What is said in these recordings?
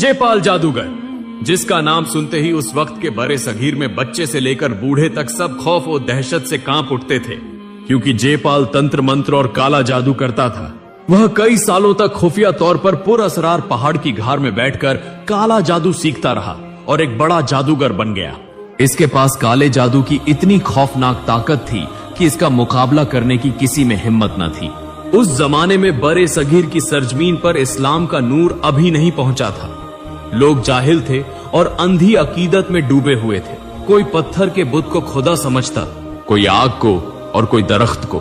जयपाल जादूगर, जिसका नाम सुनते ही उस वक्त के बड़े सगीर में बच्चे से लेकर बूढ़े तक सब खौफ और दहशत से कांप उठते थे, क्योंकि जयपाल तंत्र मंत्र और काला जादू करता था। वह कई सालों तक खुफिया तौर पर पुरअसरार पहाड़ की घार में बैठकर काला जादू सीखता रहा और एक बड़ा जादूगर बन गया। इसके पास काले जादू की इतनी खौफनाक ताकत थी कि इसका मुकाबला करने की किसी में हिम्मत न थी। उस जमाने में बड़े सगीर की सरजमीन पर इस्लाम का नूर अभी नहीं पहुंचा था। लोग जाहिल थे और अंधी अकीदत में डूबे हुए थे। कोई पत्थर के बुत को खुदा समझता, कोई आग को और कोई दरख्त को।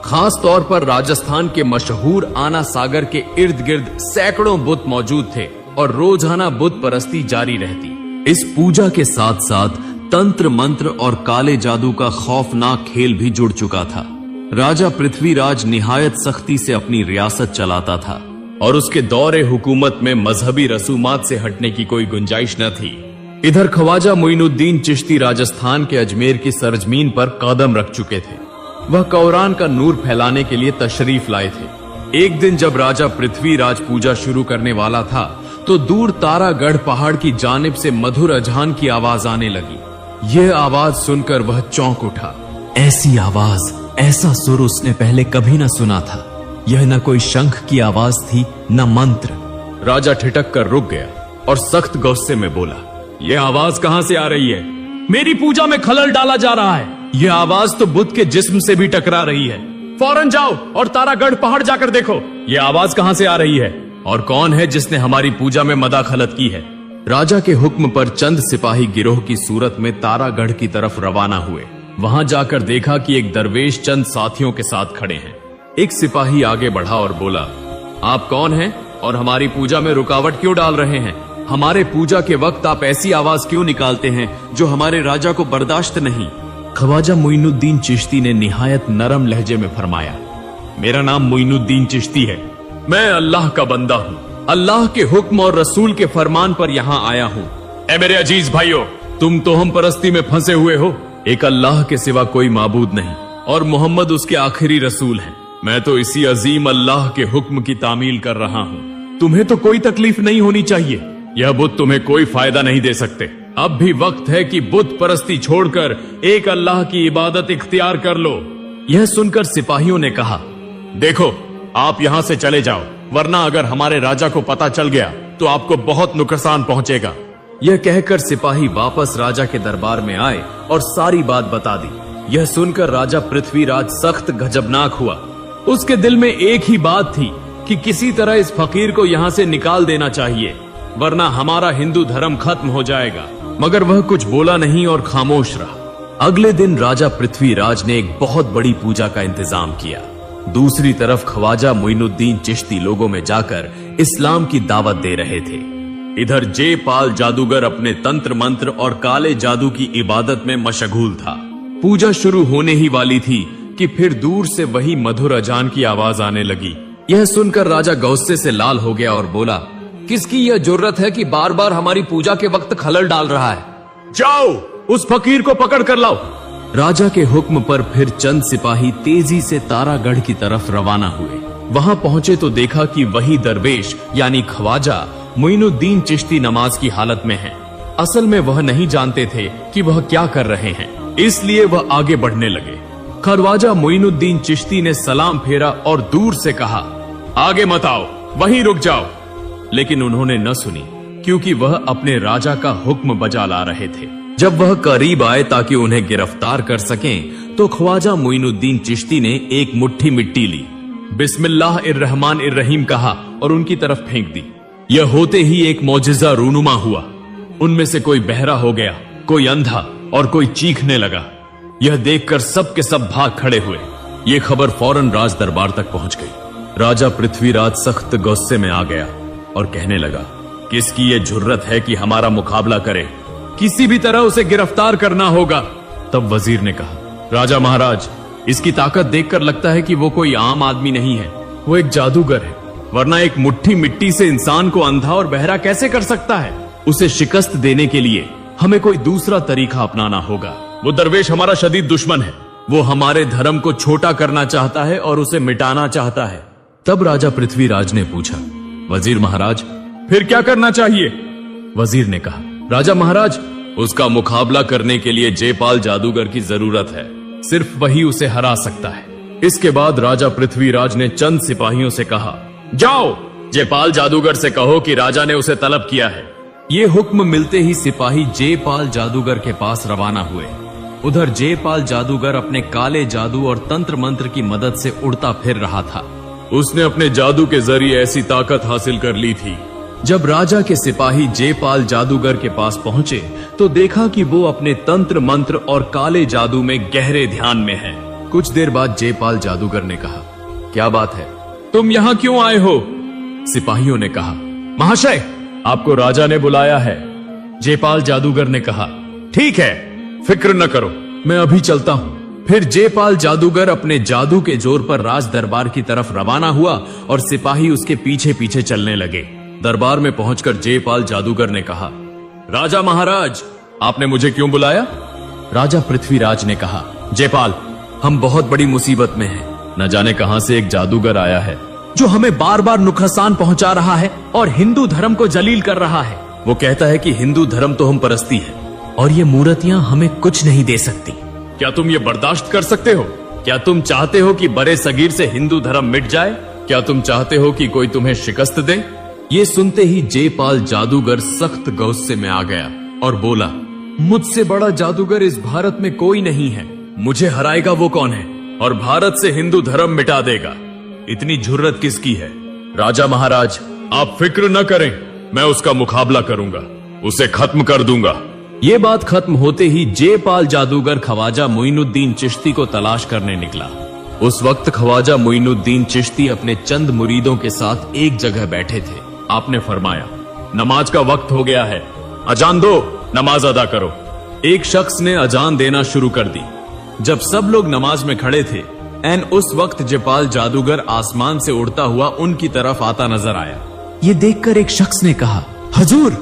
खास तौर पर राजस्थान के मशहूर आना सागर के इर्द गिर्द सैकड़ों बुत मौजूद थे और रोजाना बुत परस्ती जारी रहती। इस पूजा के साथ साथ तंत्र मंत्र और काले जादू का खौफनाक खेल भी जुड़ चुका था। राजा पृथ्वीराज निहायत सख्ती से अपनी रियासत चलाता था और उसके दौरे हुकूमत में मजहबी रसूमात से हटने की कोई गुंजाइश न थी। इधर ख्वाजा मोइनुद्दीन चिश्ती राजस्थान के अजमेर की सरजमीन पर कदम रख चुके थे। वह कुरान का नूर फैलाने के लिए तशरीफ लाए थे। एक दिन जब राजा पृथ्वीराज पूजा शुरू करने वाला था तो दूर तारागढ़ पहाड़ की जानिब से मधुर अजान की आवाज आने लगी। यह आवाज सुनकर वह चौंक उठा। ऐसी आवाज, ऐसा सुर उसने पहले कभी न सुना था। यह न कोई शंख की आवाज थी, न मंत्र। राजा ठिठक कर रुक गया और सख्त गुस्से में बोला, यह आवाज कहां से आ रही है? मेरी पूजा में खलल डाला जा रहा है। यह आवाज तो बुद्ध के जिस्म से भी टकरा रही है। फौरन जाओ और तारागढ़ पहाड़ जाकर देखो, यह आवाज कहां से आ रही है और कौन है जिसने हमारी पूजा में मदाखलत की है। राजा के हुक्म पर चंद सिपाही गिरोह की सूरत में तारागढ़ की तरफ रवाना हुए। वहां जाकर देखा कि एक दरवेश चंद साथियों के साथ खड़े हैं। एक सिपाही आगे बढ़ा और बोला, आप कौन हैं और हमारी पूजा में रुकावट क्यों डाल रहे हैं? हमारे पूजा के वक्त आप ऐसी आवाज क्यों निकालते हैं जो हमारे राजा को बर्दाश्त नहीं? ख्वाजा मोइनुद्दीन चिश्ती ने निहायत नरम लहजे में फरमाया, मेरा नाम मोइनुद्दीन चिश्ती है। मैं अल्लाह का बंदा हूँ। अल्लाह के हुक्म और रसूल के फरमान पर यहाँ आया हूँ। ऐ मेरे अजीज भाइयों, तुम तोहम परस्ती में फंसे हुए हो। एक अल्लाह के सिवा कोई माबूद नहीं और मोहम्मद उसके आखिरी रसूल हैं। मैं तो इसी अजीम अल्लाह के हुक्म की तामील कर रहा हूँ। तुम्हें तो कोई तकलीफ नहीं होनी चाहिए। यह बुत तुम्हें कोई फायदा नहीं दे सकते। अब भी वक्त है कि बुत परस्ती छोड़कर एक अल्लाह की इबादत इख्तियार कर लो। यह सुनकर सिपाहियों ने कहा, देखो आप यहाँ से चले जाओ, वरना अगर हमारे राजा को पता चल गया तो आपको बहुत नुकसान पहुंचेगा। यह कहकर सिपाही वापस राजा के दरबार में आए और सारी बात बता दी। यह सुनकर राजा पृथ्वीराज सख्त गजबनाक हुआ। उसके दिल में एक ही बात थी कि किसी तरह इस फकीर को यहाँ से निकाल देना चाहिए, वरना हमारा हिंदू धर्म खत्म हो जाएगा। मगर वह कुछ बोला नहीं और खामोश रहा। अगले दिन राजा पृथ्वीराज ने एक बहुत बड़ी पूजा का इंतजाम किया। दूसरी तरफ ख्वाजा मोइनुद्दीन चिश्ती लोगों में जाकर इस्लाम की दावत दे रहे थे। इधर जयपाल जादूगर अपने तंत्र मंत्र और काले जादू की इबादत में मशगूल था। पूजा शुरू होने ही वाली थी कि फिर दूर से वही मधुर अजान की आवाज आने लगी। यह सुनकर राजा गुस्से से लाल हो गया और बोला, किसकी यह जुर्रत है कि बार बार हमारी पूजा के वक्त खलल डाल रहा है? जाओ उस फकीर को पकड़ कर लाओ। राजा के हुक्म पर फिर चंद सिपाही तेजी से तारागढ़ की तरफ रवाना हुए। वहां पहुंचे तो देखा कि वही दरवेश यानी ख्वाजा मोइनुद्दीन चिश्ती नमाज की हालत में है। असल में वह नहीं जानते थे कि वह क्या कर रहे हैं, इसलिए वह आगे बढ़ने लगे। ख्वाजा मोइनुद्दीन चिश्ती ने सलाम फेरा और दूर से कहा, आगे मत आओ, वहीं रुक जाओ। लेकिन उन्होंने न सुनी, क्योंकि वह अपने राजा का हुक्म बजा ला रहे थे। जब वह करीब आए ताकि उन्हें गिरफ्तार कर सकें, तो ख्वाजा मोइनुद्दीन चिश्ती ने एक मुट्ठी मिट्टी ली, बिस्मिल्लाहिर्रहमानिर्रहीम कहा और उनकी तरफ फेंक दी। यह होते ही एक मौजिजा रूनुमा हुआ। उनमें से कोई बहरा हो गया, कोई अंधा और कोई चीखने लगा। यह देखकर सब के सब भाग खड़े हुए। ये खबर फौरन राज दरबार तक पहुंच गई। राजा पृथ्वीराज सख्त गुस्से में आ गया और कहने लगा, किसकी ये जुर्रत है कि हमारा मुकाबला करे? किसी भी तरह उसे गिरफ्तार करना होगा। तब वजीर ने कहा, राजा महाराज, इसकी ताकत देखकर लगता है कि वो कोई आम आदमी नहीं है, वो एक जादूगर है, वरना एक मुट्ठी मिट्टी से इंसान को अंधा और बहरा कैसे कर सकता है? उसे शिकस्त देने के लिए हमें कोई दूसरा तरीका अपनाना होगा। वो दरवेश हमारा शदीद दुश्मन है, वो हमारे धर्म को छोटा करना चाहता है और उसे मिटाना चाहता है। तब राजा पृथ्वीराज ने पूछा, वजीर महाराज, फिर क्या करना चाहिए? वजीर ने कहा, राजा महाराज, उसका मुकाबला करने के लिए जयपाल जादूगर की जरूरत है। सिर्फ वही उसे हरा सकता है। इसके बाद राजा पृथ्वीराज ने चंद सिपाहियों से कहा, जाओ जयपाल जादूगर से कहो कि राजा ने उसे तलब किया है। ये हुक्म मिलते ही सिपाही जयपाल जादूगर के पास रवाना हुए। उधर जयपाल जादूगर अपने काले जादू और तंत्र मंत्र की मदद से उड़ता फिर रहा था। उसने अपने जादू के जरिए ऐसी ताकत हासिल कर ली थी। जब राजा के सिपाही जयपाल जादूगर के पास पहुंचे तो देखा कि वो अपने तंत्र मंत्र और काले जादू में गहरे ध्यान में है। कुछ देर बाद जयपाल जादूगर ने कहा, क्या बात है, तुम यहाँ क्यों आए हो? सिपाहियों ने कहा, महाशय, आपको राजा ने बुलाया है। जयपाल जादूगर ने कहा, ठीक है, फिक्र न करो, मैं अभी चलता हूं। फिर जयपाल जादूगर अपने जादू के जोर पर राज दरबार की तरफ रवाना हुआ और सिपाही उसके पीछे पीछे चलने लगे। दरबार में पहुंचकर जयपाल जादूगर ने कहा, राजा महाराज, आपने मुझे क्यों बुलाया? राजा पृथ्वीराज ने कहा, जयपाल, हम बहुत बड़ी मुसीबत में हैं। न जाने कहां से एक जादूगर आया है जो हमें बार बार नुकसान पहुंचा रहा है और हिंदू धर्म को जलील कर रहा है। वो कहता है कि हिंदू धर्म तो हम परस्ती है और ये मूर्तियां हमें कुछ नहीं दे सकती। क्या तुम ये बर्दाश्त कर सकते हो? क्या तुम चाहते हो कि बड़े सगीर से हिंदू धर्म मिट जाए? क्या तुम चाहते हो कि कोई तुम्हें शिकस्त दे? ये सुनते ही जयपाल जादूगर सख्त गुस्से में आ गया और बोला, मुझसे बड़ा जादूगर इस भारत में कोई नहीं है। मुझे हराएगा वो कौन है और भारत से हिंदू धर्म मिटा देगा? इतनी जुर्रत किसकी है? राजा महाराज, आप फिक्र न करें, मैं उसका मुकाबला करूंगा, उसे खत्म कर दूंगा। ये बात खत्म होते ही जयपाल जादूगर ख्वाजा मोइनुद्दीन चिश्ती को तलाश करने निकला। उस वक्त ख्वाजा मोइनुद्दीन चिश्ती अपने चंद मुरीदों के साथ एक जगह बैठे थे। आपने फरमाया, नमाज का वक्त हो गया है, अजान दो, नमाज अदा करो। एक शख्स ने अजान देना शुरू कर दी। जब सब लोग नमाज में खड़े थे, एन उस वक्त जयपाल जादूगर आसमान से उड़ता हुआ उनकी तरफ आता नजर आया। ये देखकर एक शख्स ने कहा, हुजूर,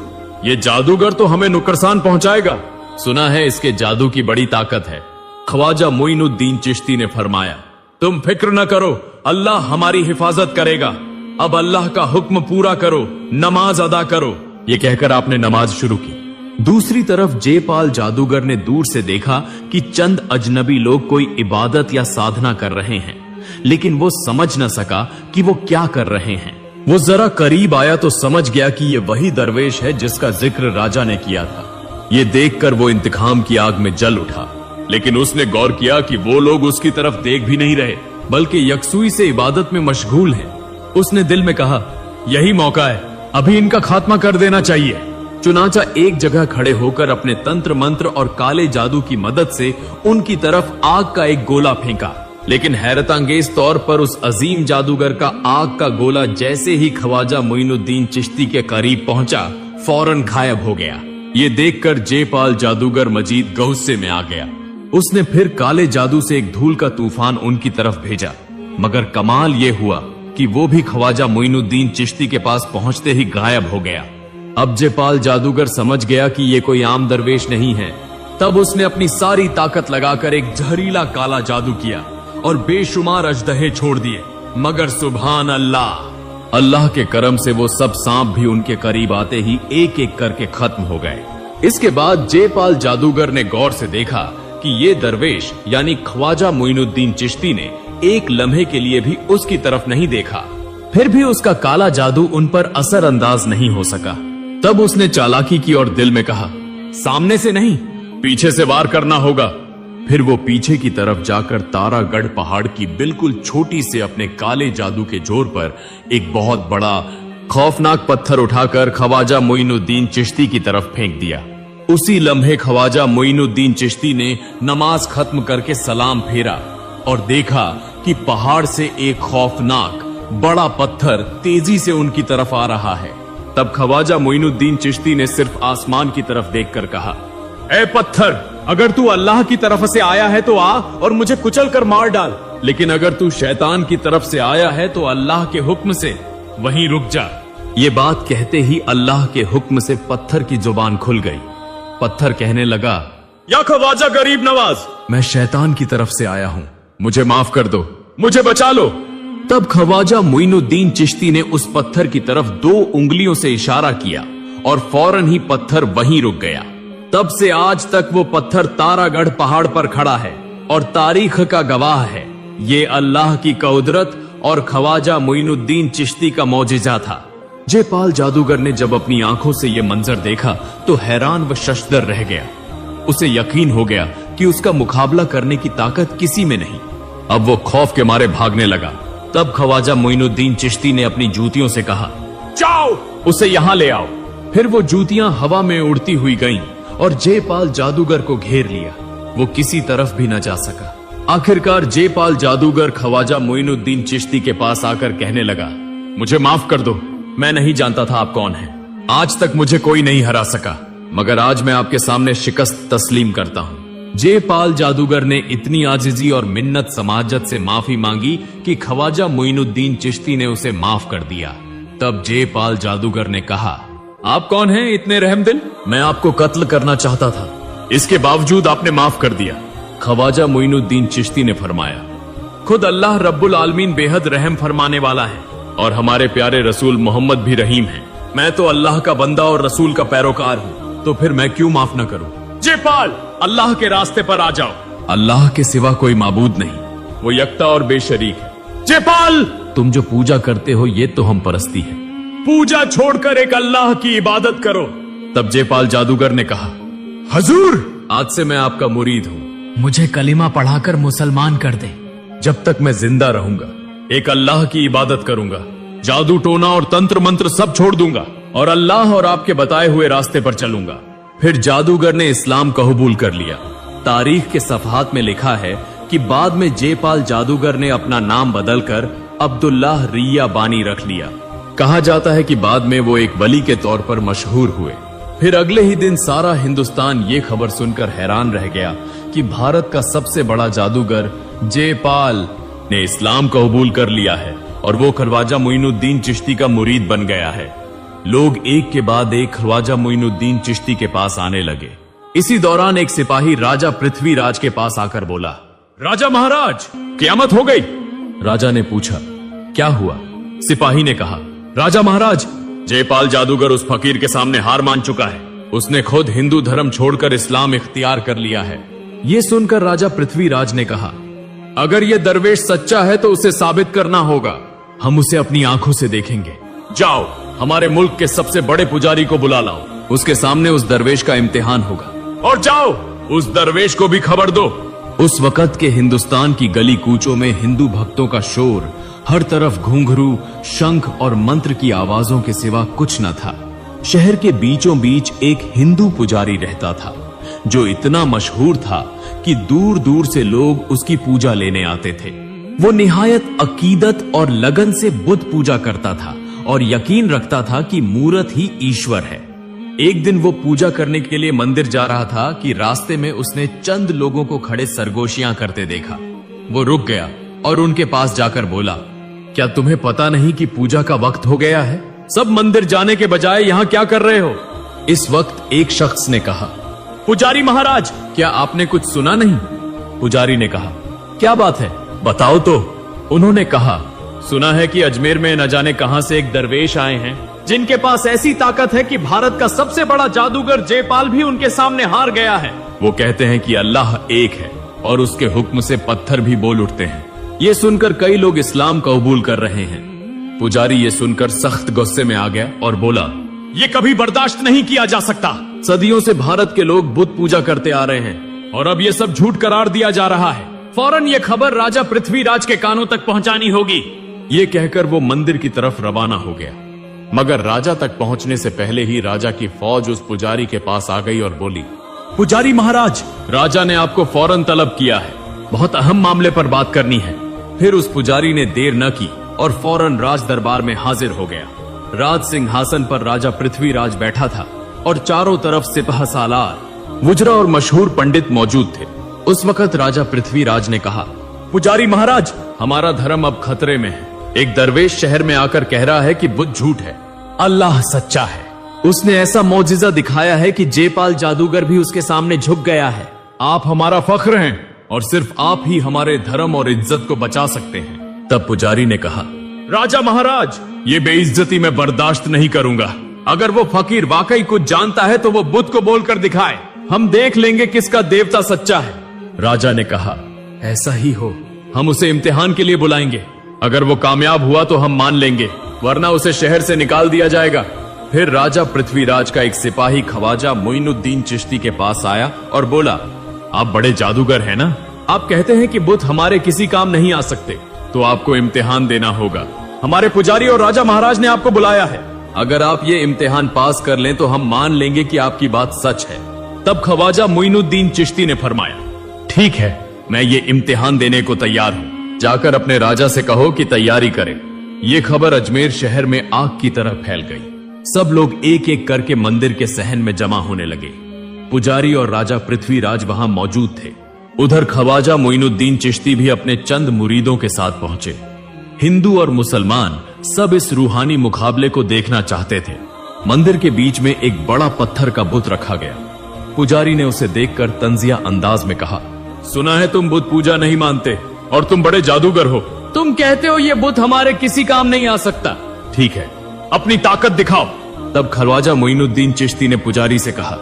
ये जादूगर तो हमें नुकसान पहुंचाएगा। सुना है इसके जादू की बड़ी ताकत है। ख्वाजा मोइनुद्दीन चिश्ती ने फरमाया, तुम फिक्र न करो, अल्लाह हमारी हिफाजत करेगा। अब अल्लाह का हुक्म पूरा करो, नमाज अदा करो। ये कहकर आपने नमाज शुरू की। दूसरी तरफ जयपाल जादूगर ने दूर से देखा कि चंद अजनबी लोग कोई इबादत या साधना कर रहे हैं, लेकिन वो समझ न सका कि वो क्या कर रहे हैं। वो जरा करीब आया तो समझ गया कि ये वही दरवेश है जिसका जिक्र राजा ने किया था। ये देखकर वो इंतकाम की आग में जल उठा, लेकिन उसने गौर किया कि वो लोग उसकी तरफ देख भी नहीं रहे, बल्कि यकसुई से इबादत में मशगूल हैं। उसने दिल में कहा, यही मौका है, अभी इनका खात्मा कर देना चाहिए। चुनाचा एक जगह खड़े होकर अपने तंत्र मंत्र और काले जादू की मदद से उनकी तरफ आग का एक गोला फेंका, लेकिन हैरतअंगेज तौर पर उस अजीम जादूगर का आग का गोला जैसे ही ख्वाजा मोइनुद्दीन चिश्ती के करीब पहुंचा, फौरन गायब हो गया। ये देखकर जयपाल जादूगर मजीद गुस्से में आ गया। उसने फिर काले जादू से एक धूल का तूफान उनकी तरफ भेजा, मगर कमाल ये हुआ कि वो भी ख्वाजा मोइनुद्दीन चिश्ती के पास पहुंचते ही गायब हो गया। अब जयपाल जादूगर समझ गया कि ये कोई आम दरवेश नहीं है। तब उसने अपनी सारी ताकत लगाकर एक जहरीला काला जादू किया और बेशुमार अजदहे छोड़ दिए, मगर सुभान अल्लाह, अल्लाह के करम से वो सब सांप भी उनके करीब आते ही एक एक करके खत्म हो गए। इसके बाद जयपाल जादूगर ने गौर से देखा कि ये दरवेश यानी ख्वाजा मोइनुद्दीन चिश्ती ने एक लम्हे के लिए भी उसकी तरफ नहीं देखा। फिर भी उसका काला जादू उन पर असर अंदाज नहीं हो सका। तब उसने चालाकी की और दिल में कहा, सामने से नहीं, पीछे से वार करना होगा। फिर वो पीछे की तरफ जाकर तारागढ़ पहाड़ की बिल्कुल छोटी से अपने काले जादू के जोर पर एक बहुत बड़ा खौफनाक पत्थर उठाकर ख्वाजा मोइनुद्दीन चिश्ती की तरफ फेंक दिया। उसी लम्हे ख्वाजा मोइनुद्दीन चिश्ती ने नमाज खत्म करके सलाम फेरा और देखा कि पहाड़ से एक खौफनाक बड़ा पत्थर तेजी से उनकी तरफ आ रहा है। तब ख्वाजा मोइनुद्दीन चिश्ती ने सिर्फ आसमान की तरफ देखकर कहा, ए पत्थर, अगर तू अल्लाह की तरफ से आया है तो आ और मुझे कुचल कर मार डाल, लेकिन अगर तू शैतान की तरफ से आया है तो अल्लाह के हुक्म से वहीं रुक जा। ये बात कहते ही अल्लाह के हुक्म से पत्थर की जुबान खुल गई। पत्थर कहने लगा, या ख्वाजा गरीब नवाज, मैं शैतान की तरफ से आया हूँ, मुझे माफ कर दो, मुझे बचा लो। तब ख्वाजा मोइनुद्दीन चिश्ती ने उस पत्थर की तरफ 2 उंगलियों से इशारा किया और फौरन ही पत्थर वहीं रुक गया। तब से आज तक वो पत्थर तारागढ़ पहाड़ पर खड़ा है और तारीख का गवाह है। ये अल्लाह की कुदरत और ख्वाजा मोइनुद्दीन चिश्ती का मौजिजा था। जयपाल जादूगर ने जब अपनी आंखों से यह मंजर देखा तो हैरान व शशदर रह गया। उसे यकीन हो गया कि उसका मुकाबला करने की ताकत किसी में नहीं। अब वो खौफ के मारे भागने लगा। तब ख्वाजा मोइनुद्दीन चिश्ती ने अपनी जूतियों से कहा, जाओ उसे यहां ले आओ। फिर वो जूतियां हवा में उड़ती हुई गईं और जयपाल जादूगर को घेर लिया। वो किसी तरफ भी न जा सका। आखिरकार जयपाल जादूगर ख्वाजा मोइनुद्दीन चिश्ती के पास आकर कहने लगा, मुझे माफ कर दो, मैं नहीं जानता था आप कौन हैं। आज तक मुझे कोई नहीं हरा सका, मगर आज मैं आपके सामने शिकस्त तस्लीम करता हूं। जयपाल जादूगर ने इतनी आजिजी और मिन्नत समाजत से माफी मांगी कि ख्वाजा मोइनुद्दीन चिश्ती ने उसे माफ कर दिया। तब जयपाल जादूगर ने कहा, आप कौन हैं इतने रहमदिल? मैं आपको कत्ल करना चाहता था, इसके बावजूद आपने माफ कर दिया। ख्वाजा मोइनुद्दीन चिश्ती ने फरमाया, खुद अल्लाह रब्बुल आलमीन बेहद रहम फरमाने वाला है और हमारे प्यारे रसूल मोहम्मद भी रहीम हैं। मैं तो अल्लाह का बंदा और रसूल का पैरोकार हूँ, तो फिर मैं क्यों माफ न करूँ? जयपाल, अल्लाह के रास्ते पर आ जाओ। अल्लाह के सिवा कोई माबूद नहीं, वो यकता और बेशरीक है। जयपाल, तुम जो पूजा करते हो ये तो हम परस्ती है। पूजा छोड़कर एक अल्लाह की इबादत करो। तब जयपाल जादूगर ने कहा, हजूर, आज से मैं आपका मुरीद हूँ, मुझे कलिमा पढ़ाकर मुसलमान कर दे। जब तक मैं जिंदा रहूंगा एक अल्लाह की इबादत करूंगा, जादू टोना और तंत्र मंत्र सब छोड़ दूंगा और अल्लाह और आपके बताए हुए रास्ते पर चलूंगा। फिर जादूगर ने इस्लाम कबूल कर लिया। तारीख के सफहात में लिखा है कि बाद में जयपाल जादूगर ने अपना नाम बदलकर अब्दुल्लाह रिया बानी रख लिया। कहा जाता है कि बाद में वो एक वली के तौर पर मशहूर हुए। फिर अगले ही दिन सारा हिंदुस्तान ये खबर सुनकर हैरान रह गया कि भारत का सबसे बड़ा जादूगर जयपाल ने इस्लाम कबूल कर लिया है और वो ख्वाजा मोइनुद्दीन चिश्ती का मुरीद बन गया है। लोग एक के बाद एक ख्वाजा मोइनुद्दीन चिश्ती के पास आने लगे। इसी दौरान एक सिपाही राजा पृथ्वीराज के पास आकर बोला, राजा महाराज, क़यामत हो गई। राजा ने पूछा, क्या हुआ? सिपाही ने कहा, राजा महाराज, जयपाल जादूगर उस फकीर के सामने हार मान चुका है। उसने खुद हिंदू धर्म छोड़कर इस्लाम इख्तियार कर लिया है। ये सुनकर राजा पृथ्वीराज ने कहा, अगर ये दरवेश सच्चा है तो उसे साबित करना होगा। हम उसे अपनी आंखों से देखेंगे। जाओ, हमारे मुल्क के सबसे बड़े पुजारी को बुला लाओ, उसके सामने उस दरवेश का इम्तिहान होगा। और जाओ, उस दरवेश को भी खबर दो। उस वक्त के हिंदुस्तान की गली कूचों में हिंदू भक्तों का शोर, हर तरफ घुंघरू, शंख और मंत्र की आवाजों के सिवा कुछ न था। शहर के बीचों बीच एक हिंदू पुजारी रहता था जो इतना मशहूर था कि दूर दूर से लोग उसकी पूजा लेने आते थे। वो निहायत अकीदत और लगन से बुद्ध पूजा करता था और यकीन रखता था कि मूरत ही ईश्वर है। एक दिन वो पूजा करने के लिए मंदिर जा रहा था कि रास्ते में उसने चंद लोगों को खड़े सरगोशियां करते देखा। वो रुक गया और उनके पास जाकर बोला, क्या तुम्हें पता नहीं कि पूजा का वक्त हो गया है? सब मंदिर जाने के बजाय यहाँ क्या कर रहे हो? इस वक्त एक शख्स ने कहा, पुजारी महाराज, क्या आपने कुछ सुना नहीं? पुजारी ने कहा, क्या बात है, बताओ तो। उन्होंने कहा, सुना है कि अजमेर में न जाने कहां से एक दरवेश आए हैं जिनके पास ऐसी ताकत है कि भारत का सबसे बड़ा जादूगर जयपाल भी उनके सामने हार गया है। वो कहते हैं कि अल्लाह एक है और उसके हुक्म से पत्थर भी बोल उठते हैं। ये सुनकर कई लोग इस्लाम कबूल कर रहे हैं। पुजारी ये सुनकर सख्त गुस्से में आ गया और बोला, ये कभी बर्दाश्त नहीं किया जा सकता। सदियों से भारत के लोग बुद्ध पूजा करते आ रहे हैं और अब ये सब झूठ करार दिया जा रहा है। फौरन ये खबर राजा पृथ्वीराज के कानों तक पहुंचानी होगी। ये कहकर वो मंदिर की तरफ रवाना हो गया, मगर राजा तक पहुंचने से पहले ही राजा की फौज उस पुजारी के पास आ गई और बोली, पुजारी महाराज, राजा ने आपको फौरन तलब किया है, बहुत अहम मामले पर बात करनी है। फिर उस पुजारी ने देर न की और फौरन राज दरबार में हाजिर हो गया। राज सिंहासन पर राजा पृथ्वीराज बैठा था और चारों तरफ सिपह सालार, वुजरा और मशहूर पंडित मौजूद थे। उस वक्त राजा पृथ्वीराज ने कहा, पुजारी महाराज, हमारा धर्म अब खतरे में है। एक दरवेश शहर में आकर कह रहा है कि बुद्ध झूठ है, अल्लाह सच्चा है। उसने ऐसा मौजिजा दिखाया है कि जयपाल जादूगर भी उसके सामने झुक गया है। आप हमारा फख्र हैं और सिर्फ आप ही हमारे धर्म और इज्जत को बचा सकते हैं। तब पुजारी ने कहा, राजा महाराज, ये बेइज्जती मैं बर्दाश्त नहीं करूंगा। अगर वो फकीर वाकई कुछ जानता है तो वो बुद्ध को बोलकर दिखाए, हम देख लेंगे किसका देवता सच्चा है। राजा ने कहा, ऐसा ही हो, हम उसे इम्तिहान के लिए बुलाएंगे। अगर वो कामयाब हुआ तो हम मान लेंगे, वरना उसे शहर से निकाल दिया जाएगा। फिर राजा पृथ्वीराज का एक सिपाही ख्वाजा मोइनुद्दीन चिश्ती के पास आया और बोला, आप बड़े जादूगर हैं ना? आप कहते हैं कि बुद्ध हमारे किसी काम नहीं आ सकते, तो आपको इम्तिहान देना होगा। हमारे पुजारी और राजा महाराज ने आपको बुलाया है। अगर आप ये इम्तिहान पास कर लें तो हम मान लेंगे कि आपकी बात सच है। तब ख्वाजा मोइनुद्दीन चिश्ती ने फरमाया, ठीक है, मैं ये इम्तिहान देने को तैयार हूँ। जाकर अपने राजा से कहो कि तैयारी करे। ये खबर अजमेर शहर में आग की तरह फैल गई। सब लोग एक एक करके मंदिर के सहन में जमा होने लगे। पुजारी और राजा पृथ्वीराज वहां मौजूद थे। उधर ख्वाजा मोइनुद्दीन चिश्ती भी अपने चंद मुरीदों के साथ पहुंचे। हिंदू और मुसलमान सब इस रूहानी मुकाबले को देखना चाहते थे। मंदिर के बीच में एक बड़ा पत्थर का बुत रखा गया। पुजारी ने उसे देखकर तंजिया अंदाज में कहा, सुना है तुम बुत पूजा नहीं मानते और तुम बड़े जादूगर हो। तुम कहते हो ये बुत हमारे किसी काम नहीं आ सकता। ठीक है, अपनी ताकत दिखाओ। तब ख्वाजा मोइनुद्दीन चिश्ती ने पुजारी से कहा,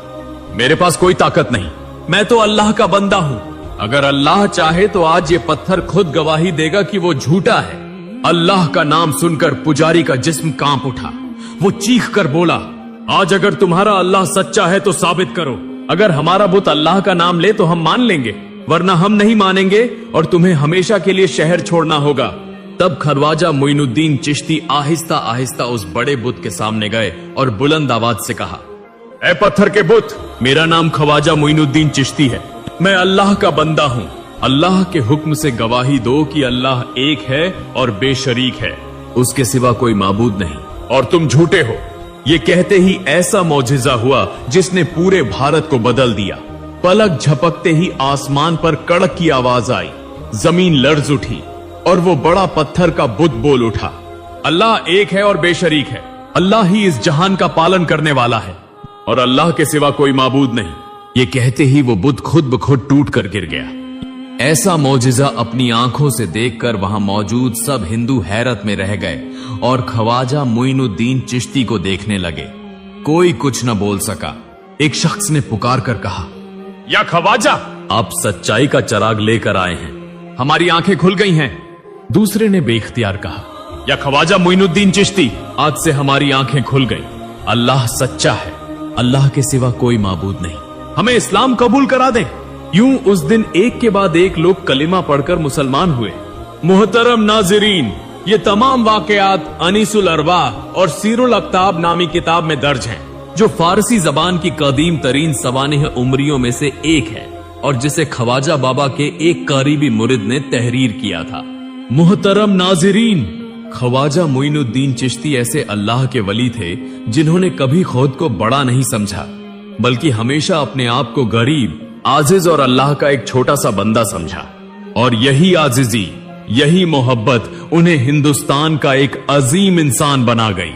मेरे पास कोई ताकत नहीं, मैं तो अल्लाह का बंदा हूँ। अगर अल्लाह चाहे तो आज ये पत्थर खुद गवाही देगा कि वो झूठा है। अल्लाह का नाम सुनकर पुजारी का जिस्म कांप उठा। वो चीख कर बोला, आज अगर तुम्हारा अल्लाह सच्चा है तो साबित करो। अगर हमारा बुत अल्लाह का नाम ले तो हम मान लेंगे, वरना हम नहीं मानेंगे और तुम्हें हमेशा के लिए शहर छोड़ना होगा। तब ख्वाजा मोइनुद्दीन चिश्ती आहिस्ता आहिस्ता उस बड़े बुत के सामने गए और बुलंद आवाज से कहा, ऐ पत्थर के बुत, मेरा नाम ख्वाजा मोइनुद्दीन चिश्ती है। मैं अल्लाह का बंदा हूँ। अल्लाह के हुक्म से गवाही दो कि अल्लाह एक है और बेशरीक है, उसके सिवा कोई माबूद नहीं, और तुम झूठे हो। ये कहते ही ऐसा मौजिजा हुआ जिसने पूरे भारत को बदल दिया। पलक झपकते ही आसमान पर कड़क की आवाज आई, जमीन लर्ज उठी और वो बड़ा पत्थर का बुत बोल उठा, अल्लाह एक है और बेशरीक है। अल्लाह ही इस जहान का पालन करने वाला है और अल्लाह के सिवा कोई माबूद नहीं। ये कहते ही वो बुत खुद ब खुद टूट कर गिर गया। ऐसा मौजिजा अपनी आंखों से देखकर वहां मौजूद सब हिंदू हैरत में रह गए और ख्वाजा मोइनुद्दीन चिश्ती को देखने लगे। कोई कुछ न बोल सका। एक शख्स ने पुकार कर कहा, या ख्वाजा, आप सच्चाई का चिराग लेकर आए हैं, हमारी आंखें खुल गई हैं। दूसरे ने बेख्तियार कहा, या ख्वाजा मोइनुद्दीन चिश्ती, आज से हमारी आंखें खुल गई। अल्लाह सच्चा है, अल्लाह के सिवा कोई माबूद नहीं, हमें इस्लाम कबूल करा दें। यूं उस दिन एक के बाद एक लोग कलिमा पढ़कर मुसलमान हुए। मुहतरम नाज़रीन, ये तमाम वाकयात अनीसुल अरवाह और सीरुल अख्ताब नामी किताब में दर्ज हैं, जो फारसी जबान की कदीम तरीन सवानिह उमरियों में से एक है और जिसे ख्वाजा बाबा के एक करीबी मुरिद ने तहरीर किया था। मुहतरम नाज़रीन, ख्वाजा मोइनुद्दीन चिश्ती ऐसे अल्लाह के वली थे जिन्होंने कभी खुद को बड़ा नहीं समझा, बल्कि हमेशा अपने आप को गरीब, आजिज और अल्लाह का एक छोटा सा बंदा समझा। और यही आजिजी, यही मोहब्बत उन्हें हिंदुस्तान का एक अजीम इंसान बना गई।